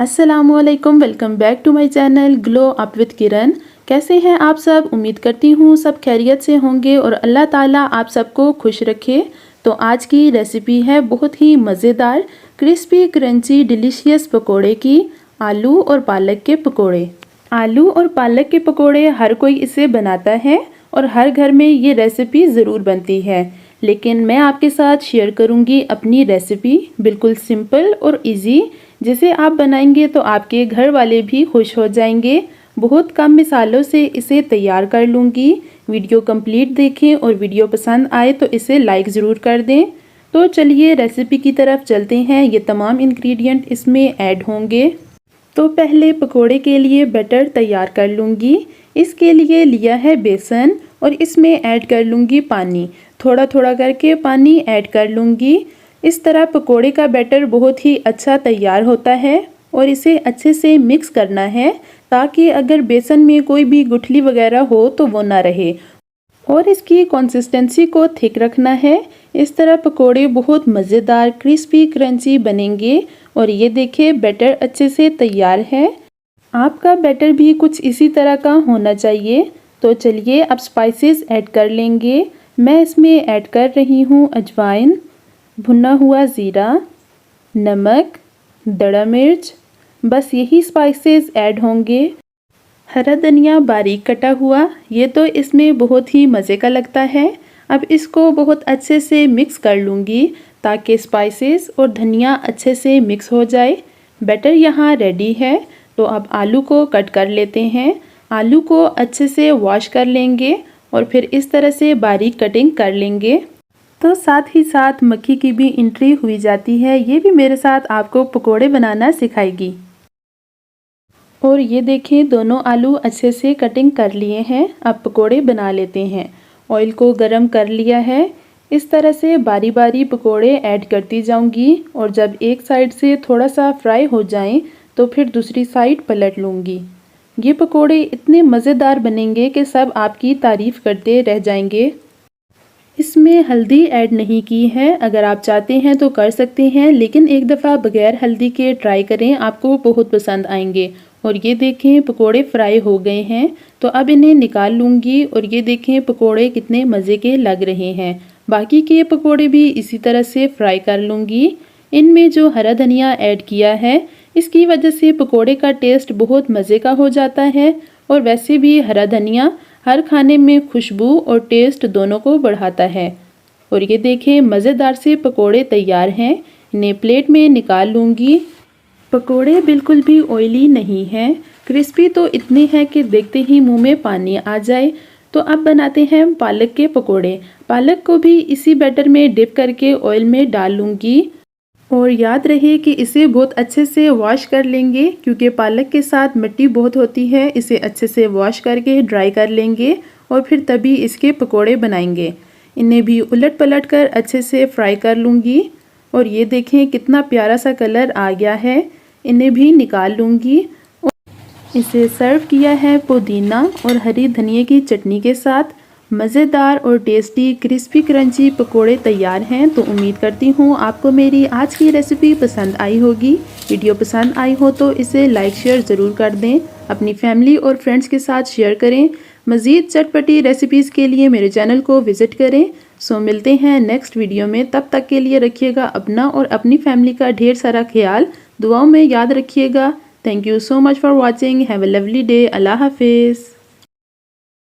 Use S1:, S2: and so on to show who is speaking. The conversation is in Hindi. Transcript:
S1: अस्सलामुअलैकुम, welcome back to my channel glow up with Kiran. कैसे हैं आप सब? उम्मीद करती हूँ सब खैरियत से होंगे और अल्लाह ताला आप सबको खुश रखे। तो आज की रेसिपी है बहुत ही मज़ेदार क्रिस्पी क्रंची डिलीशियस पकोड़े की, आलू और पालक के पकोड़े। आलू और पालक के पकोड़े हर कोई इसे बनाता है और हर घर में ये रेसिपी ज़रूर बनती है, लेकिन मैं आपके साथ शेयर करूंगी अपनी रेसिपी, बिल्कुल सिंपल और इजी, जिसे आप बनाएंगे तो आपके घर वाले भी खुश हो जाएंगे। बहुत कम मिसालों से इसे तैयार कर लूँगी। वीडियो कंप्लीट देखें और वीडियो पसंद आए तो इसे लाइक ज़रूर कर दें। तो चलिए रेसिपी की तरफ चलते हैं। ये तमाम इंग्रेडिएंट इसमें ऐड होंगे। तो पहले पकोड़े के लिए बैटर तैयार कर लूँगी। इसके लिए लिया है बेसन और इसमें ऐड कर लूँगी पानी। थोड़ा थोड़ा करके पानी ऐड कर लूँगी। इस तरह पकोड़े का बैटर बहुत ही अच्छा तैयार होता है और इसे अच्छे से मिक्स करना है ताकि अगर बेसन में कोई भी गुठली वगैरह हो तो वो ना रहे, और इसकी कंसिस्टेंसी को थिक रखना है। इस तरह पकोड़े बहुत मज़ेदार क्रिस्पी क्रंची बनेंगे। और ये देखिए बैटर अच्छे से तैयार है। आपका बैटर भी कुछ इसी तरह का होना चाहिए। तो चलिए अब स्पाइसेस ऐड कर लेंगे। मैं इसमें ऐड कर रही हूँ अजवाइन, भुना हुआ ज़ीरा, नमक, दड़ा मिर्च, बस यही स्पाइसेस ऐड होंगे। हरा धनिया बारीक कटा हुआ, ये तो इसमें बहुत ही मज़े का लगता है। अब इसको बहुत अच्छे से मिक्स कर लूँगी ताकि स्पाइसेस और धनिया अच्छे से मिक्स हो जाए। बैटर यहाँ रेडी है। तो अब आलू को कट कर लेते हैं। आलू को अच्छे से वॉश कर लेंगे और फिर इस तरह से बारीक कटिंग कर लेंगे। तो साथ ही साथ मक्खी की भी एंट्री हुई जाती है, ये भी मेरे साथ आपको पकोड़े बनाना सिखाएगी। और ये देखें दोनों आलू अच्छे से कटिंग कर लिए हैं। अब पकोड़े बना लेते हैं। ऑयल को गरम कर लिया है। इस तरह से बारी बारी पकोड़े ऐड करती जाऊंगी और जब एक साइड से थोड़ा सा फ्राई हो जाएं तो फिर दूसरी साइड पलट लूँगी। ये पकोड़े इतने मज़ेदार बनेंगे कि सब आपकी तारीफ़ करते रह जाएंगे। इसमें हल्दी ऐड नहीं की है, अगर आप चाहते हैं तो कर सकते हैं, लेकिन एक दफ़ा बगैर हल्दी के ट्राई करें, आपको बहुत पसंद आएंगे। और ये देखें पकोड़े फ्राई हो गए हैं। तो अब इन्हें निकाल लूँगी और ये देखें पकोड़े कितने मज़े के लग रहे हैं। बाकी के पकोड़े भी इसी तरह से फ्राई कर लूँगी। इनमें जो हरा धनिया ऐड किया है इसकी वजह से पकोड़े का टेस्ट बहुत मज़े का हो जाता है। और वैसे भी हरा धनिया हर खाने में खुशबू और टेस्ट दोनों को बढ़ाता है। और ये देखें मज़ेदार से पकोड़े तैयार हैं। इन्हें प्लेट में निकाल लूँगी। पकोड़े बिल्कुल भी ऑयली नहीं हैं, क्रिस्पी तो इतने हैं कि देखते ही मुंह में पानी आ जाए। तो अब बनाते हैं पालक के पकोड़े। पालक को भी इसी बैटर में डिप करके ऑयल में डाल लूँगी। और याद रहे कि इसे बहुत अच्छे से वॉश कर लेंगे क्योंकि पालक के साथ मिट्टी बहुत होती है। इसे अच्छे से वॉश करके ड्राई कर लेंगे और फिर तभी इसके पकोड़े बनाएंगे। इन्हें भी उलट पलट कर अच्छे से फ्राई कर लूँगी। और ये देखें कितना प्यारा सा कलर आ गया है। इन्हें भी निकाल लूँगी। इसे सर्व किया है पुदीना और हरी धनिया की चटनी के साथ। मज़ेदार और टेस्टी क्रिस्पी क्रंची पकोड़े तैयार हैं। तो उम्मीद करती हूँ आपको मेरी आज की रेसिपी पसंद आई होगी। वीडियो पसंद आई हो तो इसे लाइक शेयर ज़रूर कर दें। अपनी फैमिली और फ्रेंड्स के साथ शेयर करें। मज़ीद चटपटी रेसिपीज़ के लिए मेरे चैनल को विज़िट करें। सो मिलते हैं नेक्स्ट वीडियो में। तब तक के लिए रखिएगा अपना और अपनी फैमिली का ढेर सारा ख्याल। दुआओं में याद रखिएगा। Thank you so much for watching. Have a lovely day. अल्लाह हाफिज़।